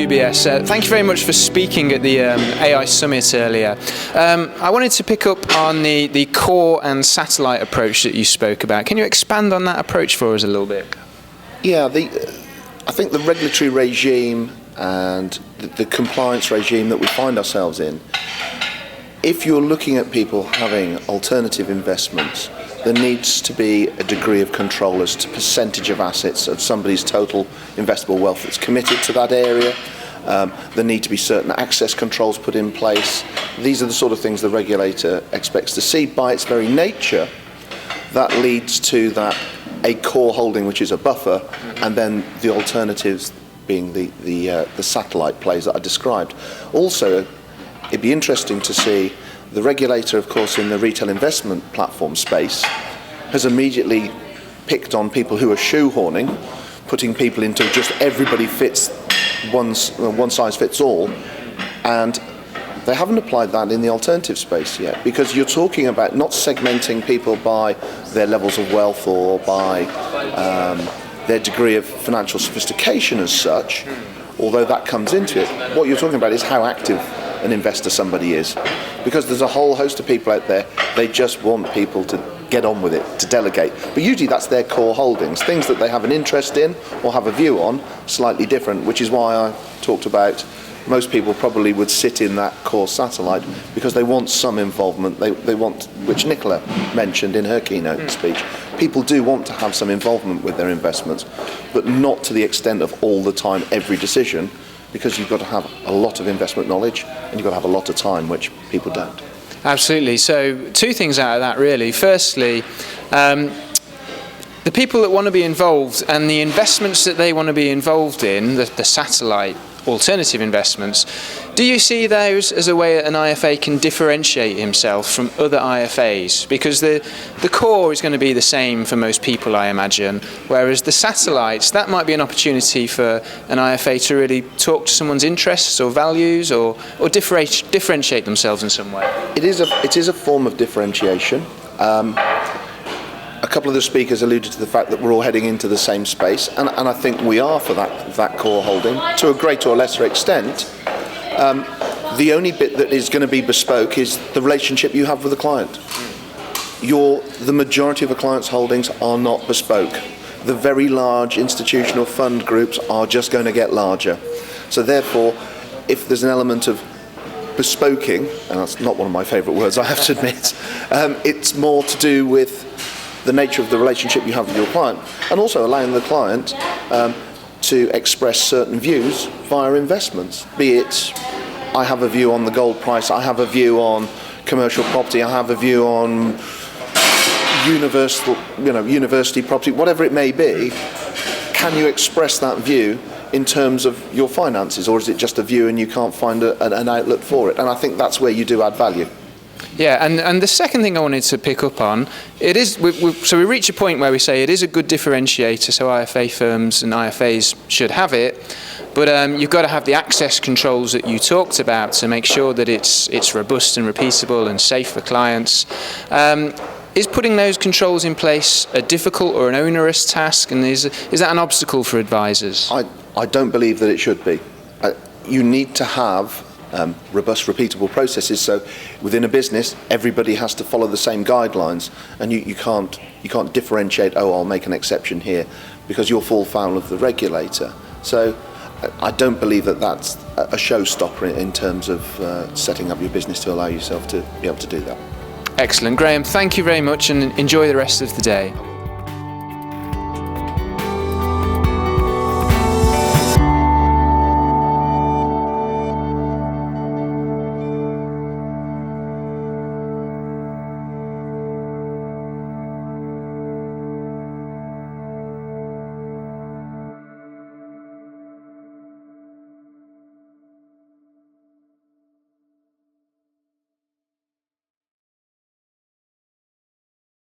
UBS. Thank you very much for speaking at the AI Summit earlier. I wanted to pick up on the core and satellite approach that you spoke about. Can you expand on that approach for us a little bit? Yeah, I think the regulatory regime and the compliance regime that we find ourselves in, if you're looking at people having alternative investments, there needs to be a degree of control as to percentage of assets of somebody's total investable wealth that's committed to that area. There need to be certain access controls put in place. These are the sort of things the regulator expects to see. By its very nature, that leads to a core holding which is a buffer, and then the alternatives being the satellite plays that I described. Also, it'd be interesting to see the regulator, of course, in the retail investment platform space has immediately picked on people who are shoehorning, putting people into just everybody fits one size fits all, and they haven't applied that in the alternative space yet, because you're talking about not segmenting people by their levels of wealth or by their degree of financial sophistication as such, although that comes into it. What you're talking about is how active an investor somebody is, because there's a whole host of people out there, they just want people to get on with it, to delegate, but usually that's their core holdings, things that they have an interest in or have a view on, slightly different, which is why I talked about most people probably would sit in that core satellite because they want some involvement. They want, which Nicola mentioned in her keynote speech, people do want to have some involvement with their investments, but not to the extent of all the time, every decision, because you've got to have a lot of investment knowledge and you've got to have a lot of time, which people don't. Absolutely. So two things out of that, really. Firstly, the people that want to be involved and the investments that they want to be involved in, the satellite alternative investments, do you see those as a way that an IFA can differentiate himself from other IFAs? Because the core is going to be the same for most people, I imagine, whereas the satellites, that might be an opportunity for an IFA to really talk to someone's interests or values or differentiate themselves in some way. It is a form of differentiation. A couple of the speakers alluded to the fact that we're all heading into the same space, and I think we are for that core holding to a greater or lesser extent. The only bit that is going to be bespoke is the relationship you have with the client. The majority of a client's holdings are not bespoke. The very large institutional fund groups are just going to get larger. So therefore, if there's an element of bespoking, and that's not one of my favourite words, I have to admit, it's more to do with the nature of the relationship you have with your client, and also allowing the client to express certain views via investments. Be it, I have a view on the gold price, I have a view on commercial property, I have a view on university property, whatever it may be. Can you express that view in terms of your finances, or is it just a view and you can't find an outlet for it? And I think that's where you do add value. Yeah, and the second thing I wanted to pick up on, so we reach a point where we say it is a good differentiator, so IFA firms and IFAs should have it, but you've got to have the access controls that you talked about to make sure that it's robust and repeatable and safe for clients. Is putting those controls in place a difficult or an onerous task, and is that an obstacle for advisors? I don't believe that it should be. You need to have robust, repeatable processes. So within a business, everybody has to follow the same guidelines, and you can't differentiate. Oh, I'll make an exception here, because you'll fall foul of the regulator. So I don't believe that that's a showstopper in terms of setting up your business to allow yourself to be able to do that. Excellent. Graeme, thank you very much, and enjoy the rest of the day.